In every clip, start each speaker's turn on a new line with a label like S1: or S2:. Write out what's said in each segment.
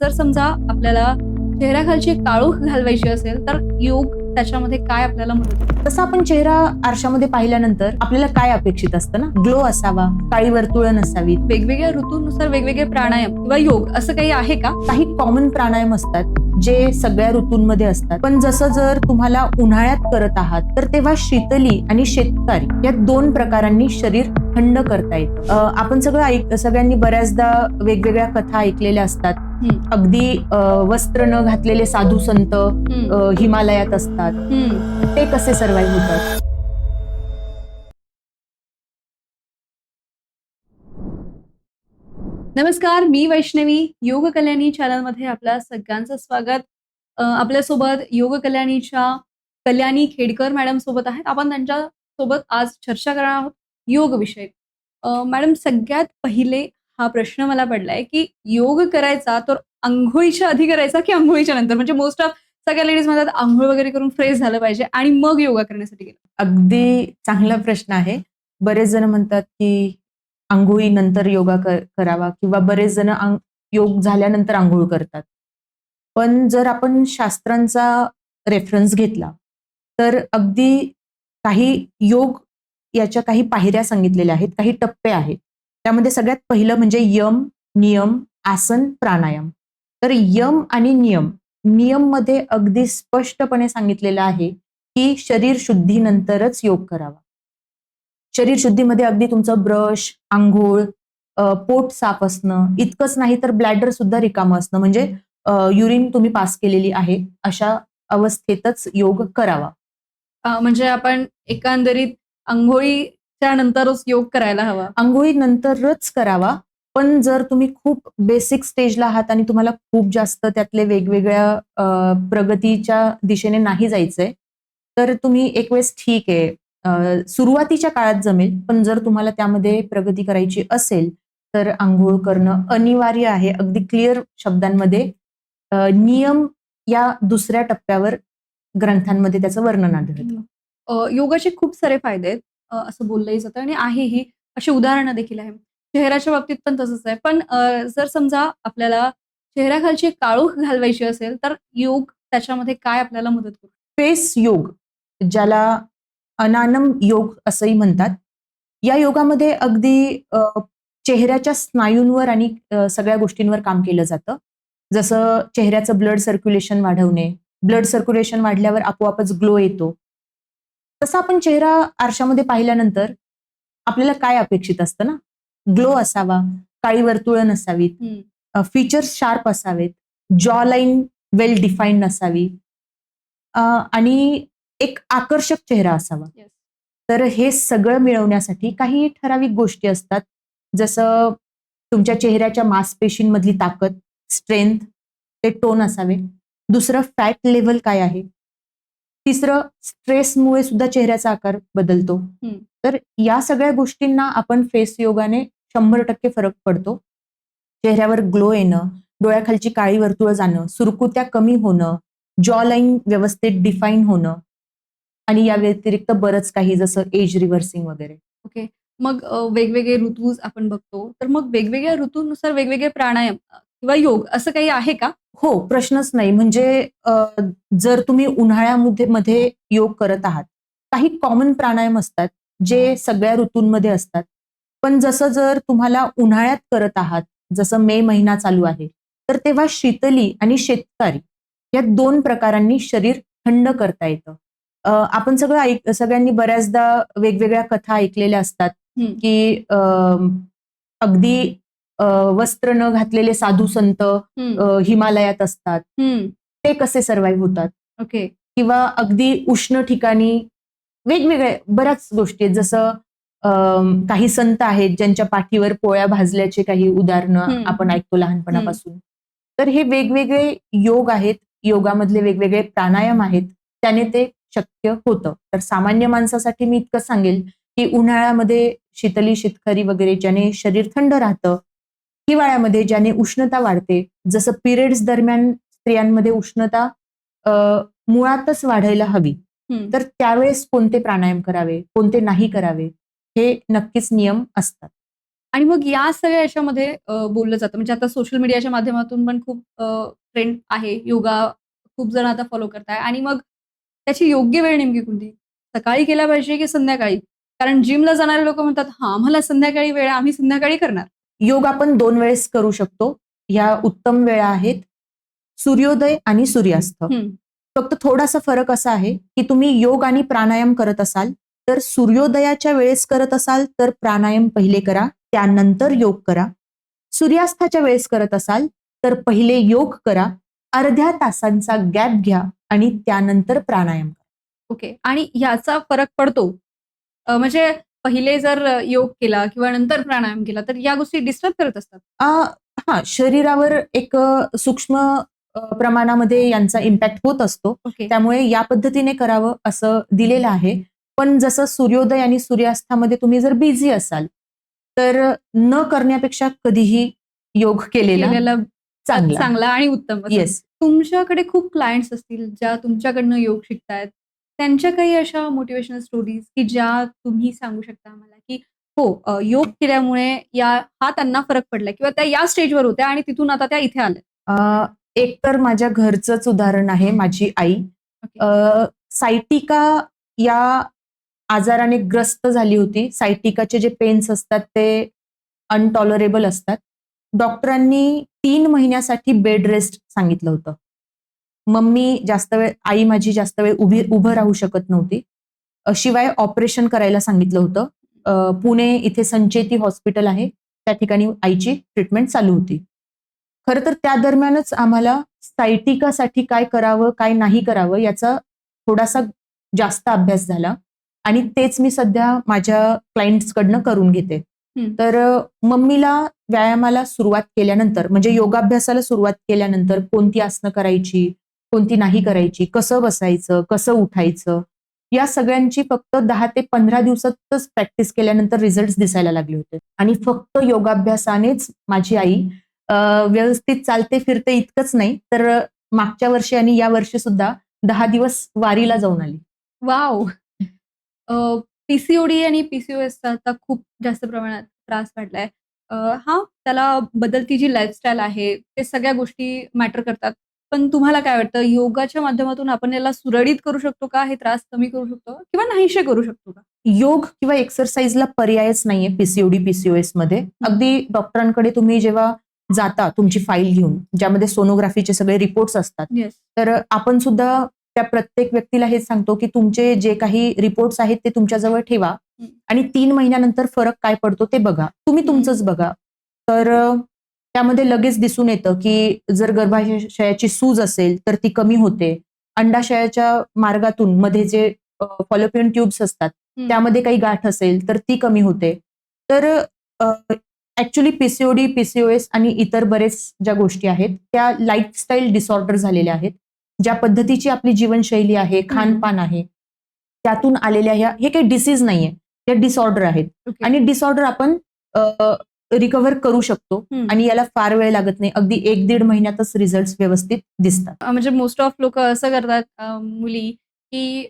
S1: जर समजा आपल्याला चेहऱ्याखालची काळोख घालवायची असेल तर योग त्याच्यामध्ये काय आपल्याला मदत करतो?
S2: तसं आपण चेहरा आरशामध्ये पाहिल्यानंतर आपल्याला काय अपेक्षित असतं ना, ग्लो असावा, काळी वर्तुळ नसावीत.
S1: वेगवेगळ्या ऋतूनुसार वेगवेगळे प्राणायाम किंवा योग असं काही आहे का?
S2: काही कॉमन प्राणायाम असतात जे सगळ्या ऋतूंमध्ये असतात. पण जसं जर तुम्हाला उन्हाळ्यात करत आहात तर तेव्हा शीतली आणि शेतकारी या दोन प्रकारांनी शरीर थंड करता येतं. आपण सगळ्यांनी बऱ्याचदा वेगवेगळ्या कथा ऐकलेल्या असतात. अगदी वस्त्र न घातलेले साधू संत हिमालयात असतात. ते कसे सर्व्हाइव्ह होतात?
S1: नमस्कार, मी वैष्णवी. योग कल्याणी चॅनलमध्ये आपल्या सगळ्यांचं स्वागत. आपल्यासोबत योग कल्याणीच्या कल्याणी खेडकर मॅडम सोबत आहेत. आपण त्यांच्या सोबत आज चर्चा करणार आहोत योग विषयी. मॅडम, सगळ्यात पहिले हा प्रश्न मला पडलाय की योग करायचा तर अंघोळीच्या आधी करायचा की अंघोळीच्या नंतर? म्हणजे मोस्ट ऑफ सगळ्या लेडीज म्हणतात अंघोळ वगैरे करून फ्रेश झालं पाहिजे आणि मग योगा करण्यासाठी गेलं.
S2: अगदी चांगला प्रश्न आहे. बरेच जण म्हणतात की अंघोळीनंतर योगा करावा किंवा बरेच जण योग झाल्यानंतर अंघोळ करतात. पण जर आपण शास्त्रांचा रेफरन्स घेतला तर अगदी काही योग याच्या काही पायऱ्या सांगितलेल्या आहेत, काही टप्पे आहेत. त्यामध्ये सगळ्यात पहिलं म्हणजे यम, नियम, आसन, प्राणायाम. तर यम आणि नियम मध्ये अगदी स्पष्टपणे सांगितलेलं आहे की शरीर शुद्धीनंतरच योग करावा. शरीर शुद्धीमध्ये अगदी तुमचं ब्रश, अंघोळ, पोट साफ असणं इतकंच नाही तर ब्लॅडर सुद्धा रिकामं असणं, म्हणजे युरिन तुम्ही पास केलेली आहे अशा अवस्थेतच योग करावा.
S1: म्हणजे आपण एकंदरीत अंघोळीच्या नंतरच योग करायला हवा.
S2: अंघोळीनंतरच करावा. पण जर तुम्ही खूप बेसिक स्टेजला आहात आणि तुम्हाला खूप जास्त त्यातले वेगवेगळ्या प्रगतीच्या दिशेने नाही जायचंय तर तुम्ही एक वेळेस ठीक आहे, सुरुवातीच्या काळात जमेल. पण जर तुम्हाला त्यामध्ये प्रगती करायची असेल तर अंघोळ करणं अनिवार्य आहे. अगदी क्लिअर शब्दांमध्ये नियम या दुसऱ्या टप्प्यावर ग्रंथांमध्ये त्याचं वर्णन आढळतं.
S1: योगाचे खूप सारे फायदे आहेत, असं बोललंही जातं आणि आहेही. अशी उदाहरणं देखील आहे. चेहऱ्याच्या बाबतीत पण तसंच आहे. पण जर समजा आपल्याला चेहऱ्याखालची काळोख घालवायची असेल तर योग त्याच्यामध्ये काय आपल्याला मदत करू?
S2: फेस योग, ज्याला अनानम योग असंही म्हणतात. या योगामध्ये अगदी चेहऱ्याच्या स्नायूंवर आणि सगळ्या गोष्टींवर काम केलं जातं. जसं चेहऱ्याचं ब्लड सर्क्युलेशन वाढवणे, ब्लड सर्क्युलेशन वाढल्यावर आपोआपच ग्लो येतो. तसं आपण चेहरा आरशामध्ये पाहिल्यानंतर आपल्याला काय अपेक्षित असतं ना, ग्लो असावा, काळी वर्तुळ नसावीत, फीचर्स शार्प असावेत, जॉ लाईन वेल डिफाईन्ड असावी आणि एक आकर्षक चेहरा असावा. तर हे सगळं मिळवण्यासाठी काही ठराविक गोष्टी असतात. जसं तुमच्या चेहऱ्याच्या मांसपेशींमधली ताकद, स्ट्रेंथ, ते टोन असावे. दुसरं फॅट लेव्हल काय आहे. तिसरं स्ट्रेसमुळे सुद्धा चेहऱ्याचा आकार बदलतो. तर या सगळ्या गोष्टींना आपण फेस योगाने 100% फरक पडतो. चेहऱ्यावर ग्लो येणं, डोळ्याखालची काळी वर्तुळ जाणं, सुरकुत्या कमी होणं, जॉ लाईन व्यवस्थित डिफाईन होणं आणि या व्यतिरिक्त बरंच काही जसं एज रिव्हर्सिंग वगैरे.
S1: ओके. मग वेगवेगळे ऋतू आपण बघतो, तर मग वेगवेगळ्या ऋतूनुसार वेगवेगळे प्राणायाम किंवा योग असं काही आहे का?
S2: हो, प्रश्नच नाही. म्हणजे जर तुम्ही उन्हाळ्यामध्ये योग करत आहात, काही कॉमन प्राणायाम असतात जे सगळ्या ऋतूंमध्ये असतात. पण जसं जर तुम्हाला उन्हाळ्यात करत आहात, जसं मे महिना चालू आहे, तर तेव्हा शीतली आणि शेतकारी या दोन प्रकारांनी शरीर थंड करता येतं. आपण सगळ्यांनी बऱ्याचदा वेगवेगळ्या कथा ऐकलेल्या असतात की अगदी वस्त्र न घातलेले साधू संत हिमालयात असतात. ते कसे सर्व्हाइव्ह होतात?
S1: ओके.
S2: किंवा अगदी उष्ण ठिकाणी वेगवेगळे बऱ्याच गोष्टी आहेत. जसं काही संत आहेत ज्यांच्या पाठीवर पोळ्या भाजल्याचे काही उदाहरणं आपण ऐकतो लहानपणापासून. तर हे वेगवेगळे योग आहेत, योगामधले वेगवेगळे प्राणायाम आहेत, त्याने ते शक्य होतं. तर सामान्य माणसासाठी मी इतकं सांगेल की उन्हाळ्यामध्ये शीतली शेतकरी वगैरे ज्याने शरीर थंड राहतं, हिवाळ्यामध्ये ज्याने उष्णता वाढते, जसं पिरियड्स दरम्यान स्त्रियांमध्ये उष्णता मुळातच वाढायला हवी. तर त्यावेळेस कोणते प्राणायाम करावे, कोणते नाही करावे, हे नक्कीच नियम असतात.
S1: आणि मग या सगळ्या याच्यामध्ये बोललं जातं म्हणजे आता सोशल मीडियाच्या माध्यमातून पण खूप ट्रेंड आहे. योगा खूप जण आता फॉलो करताय आणि मग त्याची योग्य वेळ नेमकी कोणती? सकाळी केला पाहिजे की संध्याकाळी? कारण जिमला जाणारे लोकं म्हणतात, "हां, आम्हाला संध्याकाळी वेळ आहे, आम्ही संध्याकाळी करणार."
S2: योग आपण 2 वेळेस करू शकतो. ह्या उत्तम वेळा आहेत. सूर्योदय आणि सूर्यास्त.
S1: हं.
S2: फक्त थोडासा फरक असा आहे, की तुम्ही योग आणि प्राणायाम करत असाल, तर सूर्योदयाच्या वेळेस करत असाल, तर प्राणायाम पहिले करा, त्यानंतर योग करा. सूर्यास्ताच्या वेळेस करत असाल, तर पहिले योग करा, अर्ध्या तासांचा गॅप घ्या आणि त्यानंतर प्राणायाम करा.
S1: ओके. आणि ह्याचा फरक पडतो. म्हणजे पहिले जर योग केला किंवा नंतर प्राणायाम केला, तर या गोष्टी डिस्टर्ब करत असतात.
S2: हां, शरीरावर एक सूक्ष्म प्रमाणामध्ये यांचा इम्पॅक्ट होत असतो.
S1: ओके.
S2: त्यामुळे या पद्धतीने करावं असं दिलेलं आहे. पण जसं सूर्योदय आणि सूर्यास्तामध्ये तुम्ही जर बिझी असाल, तर न करण्यापेक्षा कधीही योग केलेला
S1: केलेला
S2: चांगला.
S1: चांगला आणि उत्तम असं.
S2: येस.
S1: तुमच्याकडे खूप क्लायंट्स असतील, ज्या तुमच्याकडनं योग शिकतायत. त्यांच्या काही अशा मोटिव्हेशनल स्टोरीज की ज्या तुम्ही सांगू शकता आम्हाला, की हो योग केल्यामुळे हा त्यांना फरक पडलाय किंवा त्या या स्टेजवर होत्या आणि तिथून आता त्या इथे आल्यात.
S2: एक तर माझ्या घरचंच उदाहरण आहे माझी आई.
S1: ओके.
S2: सायटिका या आजाराने ग्रस्त झाली होती. सायटिकाचे जे पेन्स असतात ते अनटॉलरेबल असतात. डॉक्टरांनी 3 महिन्यासाठी बेड रेस्ट सांगितलं होतं. आई माझी जास्त वेळ उभं राहू शकत नव्हती. शिवाय ऑपरेशन करायला सांगितलं होतं. पुणे इथे संचेती हॉस्पिटल आहे. त्या ठिकाणी आईची ट्रीटमेंट चालू होती. खरं तर त्या दरम्यानच आम्हाला सायटिकासाठी काय करावं, काय नाही करावं याचा थोडासा जास्त अभ्यास झाला आणि तेच मी सध्या माझ्या क्लायंट्सकडनं करून घेते.
S1: हं.
S2: तर मम्मीला व्यायामाला सुरुवात केल्यानंतर म्हणजे योगाभ्यासाला सुरुवात केल्यानंतर कोणती आसनं करायची, कोणती नाही करायची, कसं बसायचं, कसं उठायचं, या सगळ्यांची फक्त 10 ते 15 दिवसातच प्रॅक्टिस केल्यानंतर रिझल्ट्स दिसायला लागले होते. आणि फक्त योगाभ्यासानेच माझी आई व्यवस्थित चालते फिरते इतकंच नाही, तर मागच्या वर्षी आणि या वर्षी सुद्धा 10 दिवस वारीला जाऊन आली.
S1: वॉव! पी-सी-ओ-डी आणि पी-सी-ओ-एसचा आता खूप जास्त प्रमाणात त्रास वाढलाय. हां, त्याला बदलती जी लाईफस्टाईल आहे, ते सगळ्या गोष्टी मॅटर करतात. पण तुम्हाला काय वाटतं योगाच्या माध्यमातून आपण याला सुरळीत करू शकतो का? हे त्रास कमी करू शकतो किंवा नाहीसे करू शकतो का?
S2: योग किंवा एक्सरसाइजला पर्यायच नाहीये पीसीओडी पीसीओएस मध्ये. अगदी डॉक्टरांकडे तुम्ही जेव्हा जाता तुमची फाईल घेऊन, ज्यामध्ये सोनोग्राफीचे सगळे रिपोर्ट्स असतात,
S1: येस.
S2: तर आपण सुद्धा त्या प्रत्येक व्यक्तीला हेच सांगतो की तुमचे जे काही रिपोर्ट्स आहेत ते तुमच्याजवळ ठेवा आणि 3 महिन्यानंतर फरक काय पडतो ते बघा. तुम्ही तुमचंच बघा. तर त्यामध्ये लगेच दिसून येतं की जर गर्भाशयाची सूज असेल तर ती कमी होते. अंडाशयाच्या मार्गातून मध्ये जे फॉलोपियन ट्यूब्स असतात त्यामध्ये काही गाठ असेल तर ती कमी होते. तर ऍक्च्युली पीसीओडी, पीसीओएस आणि इतर बरेच ज्या गोष्टी आहेत त्या लाईफस्टाईल डिसऑर्डर झालेल्या आहेत. ज्या पद्धतीची आपली जीवनशैली आहे, खानपान आहे, त्यातून आलेल्या हे काही डिसीज नाहीये, हे डिसऑर्डर आहेत.
S1: ओके.
S2: आणि डिसऑर्डर आपण रिकव्हर करू शकतो आणि याला फार वेळ लागत नाही. अगदी 1-1.5 महिन्यातच रिझल्ट व्यवस्थित दिसतात.
S1: म्हणजे मोस्ट ऑफ लोकं असं करतात मुली, की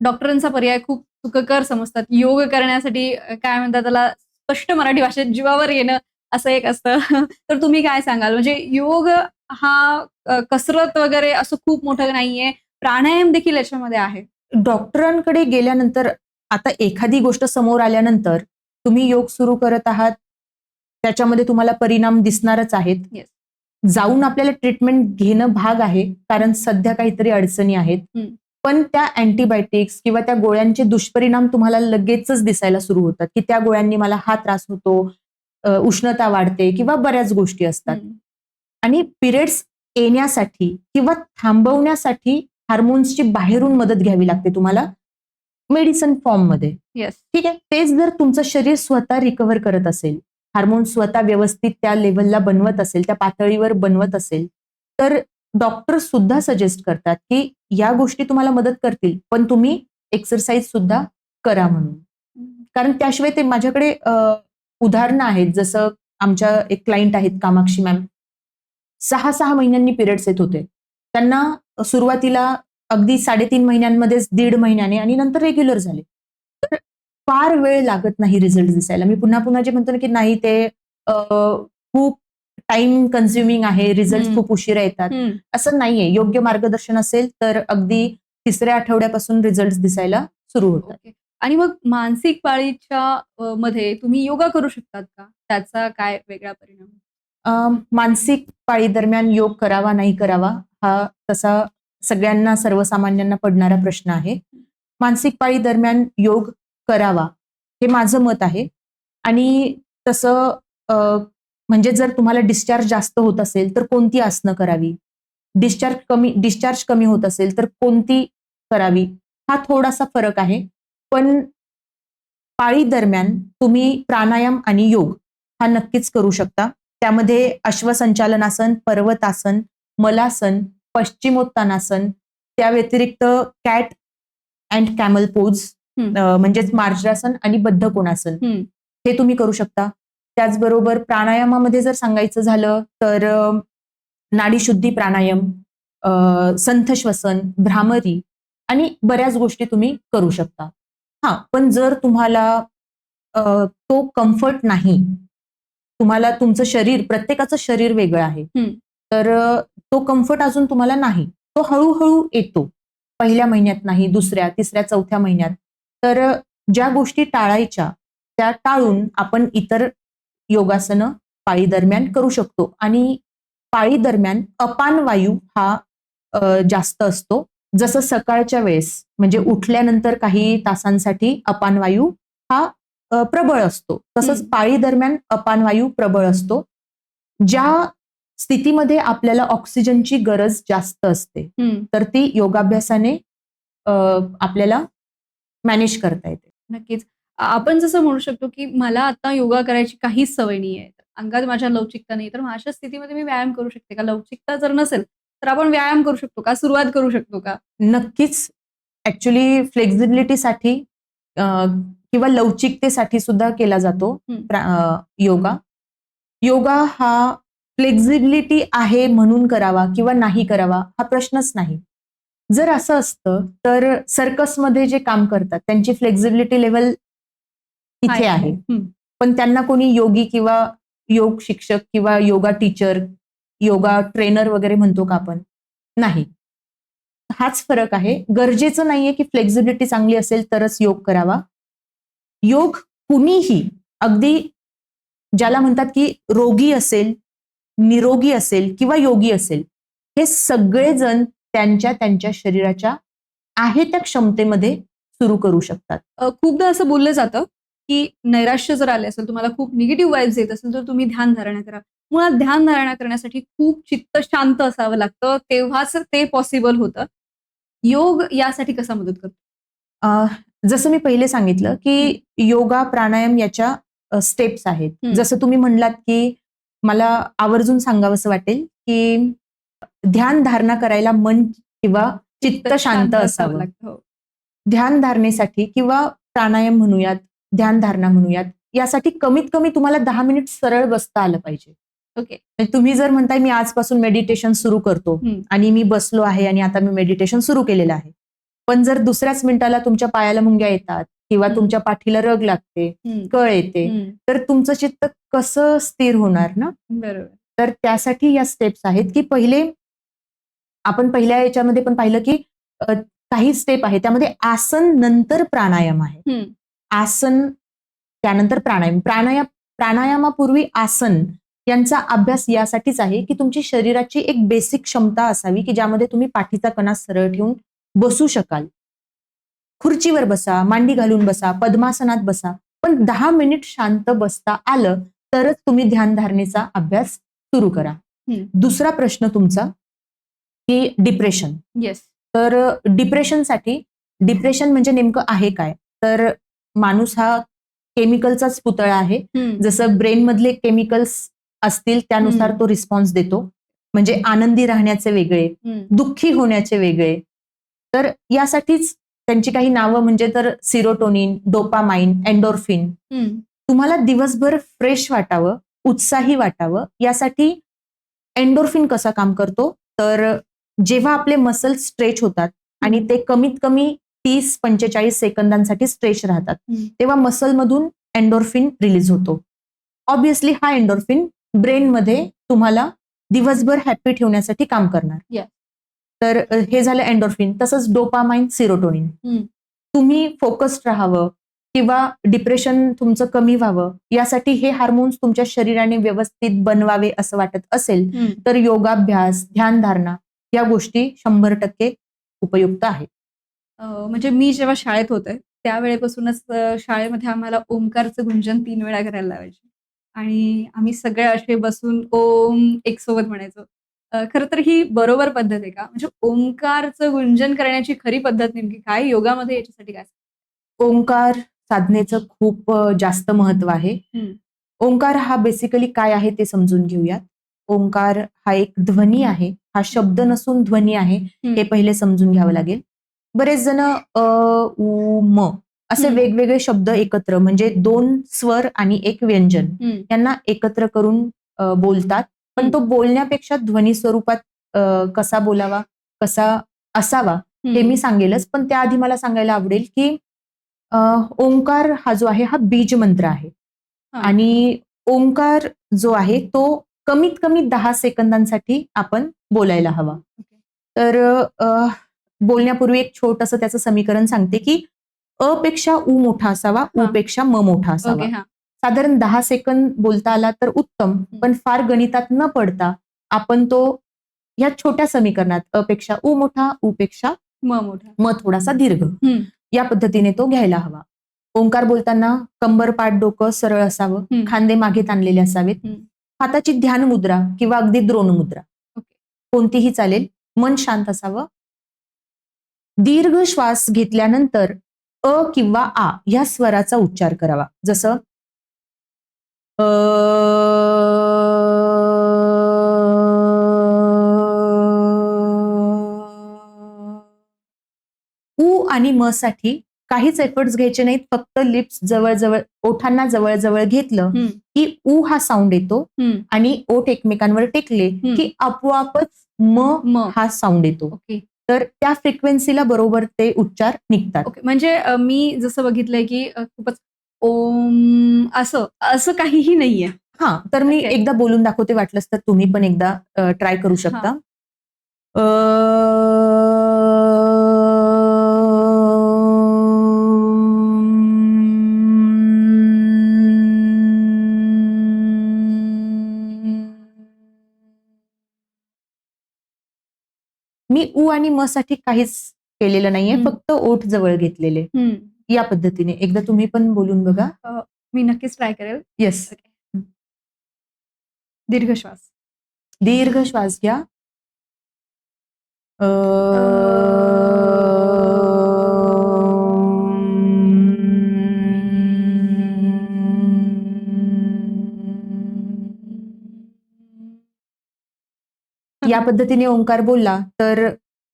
S1: डॉक्टरांचा पर्याय खूप सुखकर समजतात. योग करण्यासाठी काय म्हणतात त्याला स्पष्ट मराठी भाषेत जीवावर येणं असं एक असतं. तर तुम्ही काय सांगाल? म्हणजे योग हा कसरत वगैरे असं खूप मोठं नाहीये. प्राणायाम देखील याच्यामध्ये आहे.
S2: डॉक्टरांकडे गेल्यानंतर आता एखादी गोष्ट समोर आल्यानंतर तुम्ही योग सुरू करत आहात, त्याच्यामध्ये तुम्हाला परिणाम दिसणारच आहेत.
S1: येस.
S2: जाऊन आपल्याला ट्रीटमेंट घेणं भाग आहे, कारण सध्या काहीतरी अडचणी आहेत. पण त्या अँटीबायोटिक्स किंवा त्या गोळ्यांचे दुष्परिणाम तुम्हाला लगेचच दिसायला सुरू होतात, की त्या गोळ्यांनी मला हा त्रास होतो, उष्णता वाढते किंवा बऱ्याच गोष्टी असतात. आणि पिरियड्स येण्यासाठी किंवा थांबवण्यासाठी हार्मोन्सची बाहेरून मदत घ्यावी लागते तुम्हाला मेडिसिन फॉर्ममध्ये.
S1: येस.
S2: ठीक आहे. तेच जर तुमचं शरीर स्वतः रिकव्हर करत असेल, हार्मोन स्वतः व्यवस्थित त्या लेव्हलला बनवत असेल, त्या पातळीवर बनवत असेल, तर डॉक्टर सुद्धा सजेस्ट करतात की या गोष्टी तुम्हाला मदत करतील, पण तुम्ही एक्सरसाइज सुद्धा करा म्हणून. कारण त्याशिवाय ते माझ्याकडे उदाहरणं आहेत. जसं आमच्या एक क्लायंट आहेत कामाक्षी मॅम. 6-6 महिन्यांनी पिरियड्स येत होते. त्यांना सुरुवातीला अगदी 3.5 महिन्यांमध्येच 1.5 महिन्याने आणि नंतर रेग्युलर झाले. तर फार वेळ लागत नाही रिझल्ट दिसायला. मी पुन्हा पुन्हा जे म्हणतो ना की नाही ते खूप टाइम कन्झ्युमिंग आहे, रिझल्ट
S1: हम्म.
S2: खूप उशिरा येतात,
S1: हम्म.
S2: असं नाहीये. योग्य मार्गदर्शन असेल तर अगदी 3ऱ्या आठवड्यापासून रिझल्ट दिसायला सुरू होतात.
S1: ओके. आणि मग मानसिक पाळीच्या मध्ये तुम्ही योगा करू शकतात का? त्याचा काय वेगळा परिणाम?
S2: मानसिक पाळी दरम्यान योग करावा नाही करावा हा तसा सगळ्यांना सर्वसामान्यांना पडणारा प्रश्न आहे. मानसिक पाळी दरम्यान योग करावा हे माझं मत आहे. आणि तसं म्हणजे जर तुम्हाला डिस्चार्ज जास्त होत असेल तर कोणती आसनं करावी, डिस्चार्ज कमी होत असेल तर कोणती करावी, हा थोडासा फरक आहे. पण पाळी दरम्यान तुम्ही प्राणायाम आणि योग हा नक्कीच करू शकता. त्यामध्ये अश्वसंचालनासन, पर्वतासन, मलासन, पश्चिमोत्तानासन, त्या व्यतिरिक्त कॅट अँड कॅमल पोज म्हणजेच मार्जरासन आणि बद्धकोणासन हे तुम्ही करू शकता. त्याचबरोबर प्राणायामामध्ये जर सांगायचं झालं तर नाडीशुद्धी प्राणायाम, संथ श्वसन, भ्रामरी आणि बऱ्याच गोष्टी तुम्ही करू शकता. पण जर तुम्हाला तो कम्फर्ट नाही, तुम्हाला तुमचं शरीर, प्रत्येकाचं शरीर वेगळं आहे, तर तो कम्फर्ट अजून तुम्हाला नाही, तो हळूहळू येतो. पहिल्या महिन्यात नाही, दुसऱ्या, तिसऱ्या, चौथ्या महिन्यात. तर ज्या गोष्टी टाळायच्या त्या टाळून आपण इतर योगासनं पाळी दरम्यान करू शकतो. आणि पाळी दरम्यान अपान वायू हा जास्त असतो. जसं सकाळच्या वेळेस म्हणजे उठल्यानंतर काही तासांसाठी अपान वायू हा प्रबळ असतो, तसंच पाळी दरम्यान अपान वायू प्रबळ असतो. ज्या स्थितीमध्ये आपल्याला ऑक्सिजनची गरज जास्त असते तर ती योगाभ्यासाने आपल्याला मॅनेज करता येते.
S1: नक्कीच. आपण जसं म्हणू शकतो, की मला आता योगा करायची काहीच सवय नाहीये. अंगात माझ्या लवचिकता नाही. तर अशा स्थितीमध्ये मी व्यायाम करू शकते का? लवचिकता जर नसेल, तर आपण व्यायाम करू शकतो का? सुरुवात करू शकतो का?
S2: नक्कीच. ऍक्च्युली फ्लेक्झिबिलिटीसाठी किंवा लवचिकतेसाठी सुद्धा केला जातो योगा. योगा हा फ्लेक्झिबिलिटी आहे म्हणून करावा किंवा नाही करावा हा प्रश्नच नाही. जर असं असतं तर सर्कसमध्ये जे काम करतात त्यांची फ्लेक्झिबिलिटी लेवल इथे आहे, पण त्यांना कोणी योगी किंवा योग शिक्षक किंवा योगा टीचर, योगा ट्रेनर वगैरे म्हणतो का आपण? नाही. हाच फरक आहे. गरजेचं नाहीये की फ्लेक्झिबिलिटी चांगली असेल तरच योग करावा. योग कुणीही, अगदी ज्याला म्हणतात की रोगी असेल, निरोगी असेल किंवा योगी असेल, हे सगळेजण त्यांच्या त्यांच्या शरीराच्या आहे त्या क्षमतेमध्ये सुरू करू शकतात.
S1: खूपदा असं बोललं जातं, की नैराश्य जर आले असेल, तुम्हाला खूप निगेटिव्ह वाइब्स येत असेल, तर तुम्ही ध्यानधारणा करा. मुळात ध्यानधारणा करण्यासाठी खूप चित्त शांत असावं लागतं, तेव्हाच ते पॉसिबल होतं. योग यासाठी कसा मदत करतो?
S2: जसं मी पहिले सांगितलं की योगा, प्राणायाम याच्या स्टेप्स आहेत. जसं तुम्ही म्हणलात की मला आवर्जून सांगावंसं वाटेल की ध्यान धारणा करायला मन किंवा चित्त शांत असावं
S1: लागतं.
S2: ध्यान धारणेसाठी किंवा प्राणायाम म्हणूयात, ध्यान धारणा म्हणूयात, यासाठी कमीत कमी तुम्हाला 10 मिनिट सरळ बसता आलं पाहिजे.
S1: ओके.
S2: तुम्ही जर म्हणताय मी आजपासून मेडिटेशन सुरू करतो आणि मी बसलो आहे आणि आता मी मेडिटेशन सुरू केलेलं आहे, पण जर दुसऱ्याच मिनिटाला तुमच्या पायाला मुंग्या येतात किंवा तुमच्या पाठीला रग लागते, कळ येते, तर तुमचं चित्त कसं स्थिर होणार ना?
S1: बरोबर.
S2: तर त्यासाठी या स्टेप्स आहेत की पहिले आपण पहिल्या याच्यामध्ये पण पाहिलं की काही स्टेप आहे, त्यामध्ये आसन नंतर प्राणायाम आहे. आसन त्यानंतर प्राणायाम, प्राणायामापूर्वी आसन यांचा अभ्यास यासाठीच आहे की तुमची शरीराची एक बेसिक क्षमता असावी की ज्यामध्ये तुम्ही पाठीचा कणा सरळ ठेवून बसू शकाल. खुर्चीवर बसा, मांडी घालून बसा, पद्मासनात बसा, पण 10 मिनिट शांत बसता आलं तरच तुम्ही ध्यानधारणेचा अभ्यास सुरू करा. दुसरा प्रश्न तुमचा की डिप्रेशन.
S1: येस.
S2: तर डिप्रेशन म्हणजे नेमकं आहे काय? तर माणूस हा केमिकलचाच पुतळा आहे. जसं ब्रेन मधले केमिकल्स असतील त्यानुसार तो रिस्पॉन्स देतो. म्हणजे आनंदी राहण्याचे वेगळे, दुःखी होण्याचे वेगळे. तर यासाठीच त्यांची काही नावं म्हणजे तर सिरोटोनिन, डोपामाइन, एंडोर्फिन. तुम्हाला दिवसभर फ्रेश वाटावं, उत्साही वाटावं यासाठी एंडोर्फिन कसा काम करतो? तर जेव्हा आपले मसल स्ट्रेच होतात आणि ते कमीत कमी 30-45 सेकंदांसाठी स्ट्रेच राहतात.
S1: हम्म.
S2: तेव्हा मसलमधून एंडोर्फिन रिलीज होतो. ऑब्व्हियसली हा एंडोर्फिन ब्रेनमध्ये तुम्हाला दिवसभर हॅपी ठेवण्यासाठी काम करणार.
S1: Yes.
S2: तर हे झालं एंडोर्फिन. तसंच डोपामाइन, सेरोटोनिन.
S1: हम्म.
S2: तुम्ही फोकस्ड राहावं किंवा डिप्रेशन तुमचं कमी व्हावं यासाठी हे हार्मोन्स तुमच्या शरीराने व्यवस्थित बनवावे असं वाटत असेल
S1: हम्म.
S2: तर योगाभ्यास, ध्यानधारणा या गोष्टी 100% उपयुक्त आहेत.
S1: म्हणजे मी जेव्हा शाळेत होते त्यावेळेपासूनच शाळेमध्ये आम्हाला ओमकारचं गुंजन 3 वेळा करायला लावायचे आणि आम्ही सगळे असे बसून ओम एकसोबत म्हणायचो. खरं तर ही बरोबर पद्धत आहे का? म्हणजे ओमकारचं गुंजन करण्याची खरी पद्धत नेमकी काय? योगामध्ये याच्यासाठी काय?
S2: ओंकार साधनेचं खूप जास्त महत्व आहे.
S1: हं.
S2: ओंकार हा बेसिकली काय आहे ते समजून घेऊयात. ओंकार हा एक ध्वनी आहे. हा शब्द नसून ध्वनी आहे.
S1: हं.
S2: हे पहिले समजून घ्यावं लागेल. बरेच जण उ, म असे
S1: हं.
S2: वेगवेगळे शब्द एकत्र म्हणजे 2 स्वर आणि एक व्यंजन
S1: हं.
S2: यांना एकत्र करून बोलतात. पण तो बोलण्यापेक्षा ध्वनी स्वरूपात कसा बोलावा, कसा असावा हे मी सांगेलच. पण त्याआधी मला सांगायला आवडेल की ओंकार हा जो आहे हा बीज मंत्र आहे.
S1: हां.
S2: आणि ओंकार जो आहे तो कमीत कमी 10 सेकंदांसाठी आपण बोलायला हवा.
S1: ओके.
S2: तर बोलण्यापूर्वी एक छोटंसं त्याचं समीकरण सांगते की अ पेक्षा उ मोठा असावा, उ
S1: हां.
S2: पेक्षा म मोठा असावा.
S1: ओके. हां.
S2: साधारण 10 सेकंद बोलता आला तर उत्तम. पण फार गणितात न पडता आपण तो ह्या छोट्या समीकरणात अ पेक्षा उ मोठा, उ पेक्षा
S1: म मोठा.
S2: म थोडासा दीर्घ
S1: हं.
S2: या पद्धतीने तो घ्यायला हवा. ओंकार बोलताना कंबर, पाठ, डोकं सरळ असावं,
S1: हं.
S2: खांदे मागे ताणलेले असावेत,
S1: हं.
S2: हाताची ध्यान मुद्रा किंवा अगदी द्रोण मुद्रा
S1: ओके.
S2: कोणतीही चालेल. मन शांत असावं. दीर्घ श्वास घेतल्यानंतर अ किंवा आ या स्वराचा उच्चार करावा. जसं अ उ आणि म साठी काहीच एफर्ट्स घ्यायचे नाहीत. फक्त लिप्स जवळ-जवळ, ओठांना जवळ-जवळ घेतलं
S1: हं.
S2: की उ हा साऊंड येतो
S1: हं.
S2: आणि ओठ एकमेकांवर टेकले की आपोआपच म हा साऊंड येतो.
S1: ओके.
S2: तर त्या फ्रिक्वेन्सीला बरोबर ते उच्चार निघतात.
S1: ओके. म्हणजे मी जसं बघितलंय की खूपच ओम असं काहीही नाहीये.
S2: हां, तर मी
S1: ओके.
S2: एकदा बोलून दाखवते वाटलंच तर तुम्ही पण एकदा ट्राय करू शकता. मी उ आणि म साठी काहीच केलेलं नाहीये. फक्त ओठ जवळ घेतलेले.
S1: हं.
S2: या पद्धतीने एकदा तुम्ही पण बोलून बघा.
S1: मी नक्कीच ट्राय करेल.
S2: येस.
S1: दीर्घ श्वास.
S2: दीर्घ श्वास घ्या. या पद्धतीने ओंकार बोलला तर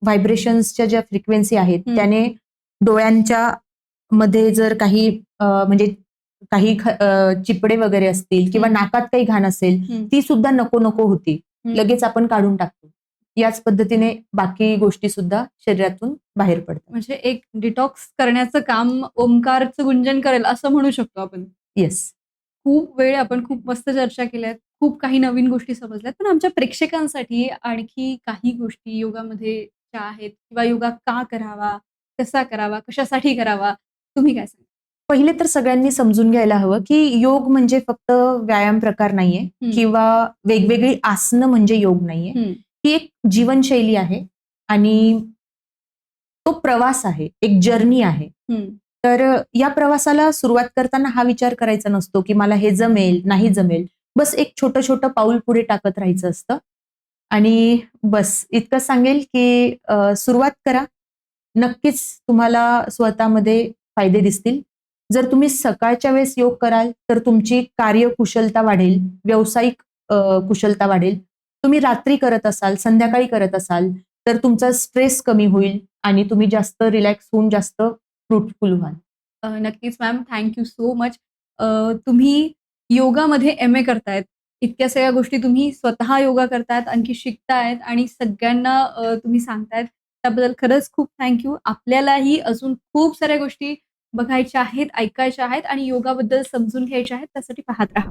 S2: व्हायब्रेशन्सच्या ज्या फ्रिक्वेन्सी आहेत त्याने डोळ्यांच्या मध्ये जर काही म्हणजे काही चिपडे वगैरे असतील किंवा नाकात काही घाण असेल ती सुद्धा नको नको होती. लगेच आपण काढून टाकतो. याच पद्धतीने बाकी गोष्टी सुद्धा शरीरातून बाहेर पडतात.
S1: म्हणजे एक डिटॉक्स करण्याचं काम ओमकारचं गुंजन करेल असं म्हणू शकतो आपण.
S2: येस.
S1: खूप वेळ आपण खूप मस्त चर्चा केल्यात. खूप काही नवीन गोष्टी समजल्यात. पण आमच्या प्रेक्षकांसाठी आणखी काही गोष्टी योगामध्ये ज्या आहेत किंवा योगा का करावा? कसा करावा? कशासाठी करावा? तुम्ही काय सांगाल?
S2: पहिले तर सगळ्यांनी समजून घ्यायला हवं की योग म्हणजे फक्त व्यायाम प्रकार नाहीये किंवा वेगवेगळी आसनं म्हणजे योग नाहीये. ही एक जीवनशैली आहे आणि तो प्रवास आहे, एक जर्नी आहे. तर या प्रवासाला सुरुवात करताना हा विचार करायचा नसतो की मला हे जमेल, नाही जमेल. बस एक छोटं छोटं पाऊल पुढे टाकत राहायचं असतं. आणि बस इतकं सांगेल की सुरुवात करा. नक्कीच तुम्हाला स्वतःमध्ये फायदे दिसतील. जर तुम्ही सकाळच्या वेळेस योग कराल तर तुमची कार्यकुशलता वाढेल, व्यावसायिक कुशलता वाढेल. तुम्ही रात्री करत असाल, संध्याकाळी करत असाल तर तुमचा स्ट्रेस कमी होईल आणि तुम्ही जास्त रिलॅक्स होऊन जास्त फ्रुटफुल व्हाल.
S1: नक्कीच ma'am. Thank you so much. तुम्ही योगामध्ये एम-ए करतायत. इतक्या सगळ्या गोष्टी तुम्ही स्वतः योगा करतायत, आणखी शिकतायत आणि सगळ्यांना तुम्ही सांगतायत. त्याबद्दल खरंच खूप थँक आपल्यालाही अजून खूप साऱ्या गोष्टी बघायच्या आहेत, ऐकायच्या आहेत आणि योगाबद्दल समजून घ्यायच्या आहेत. त्यासाठी पाहत राहा.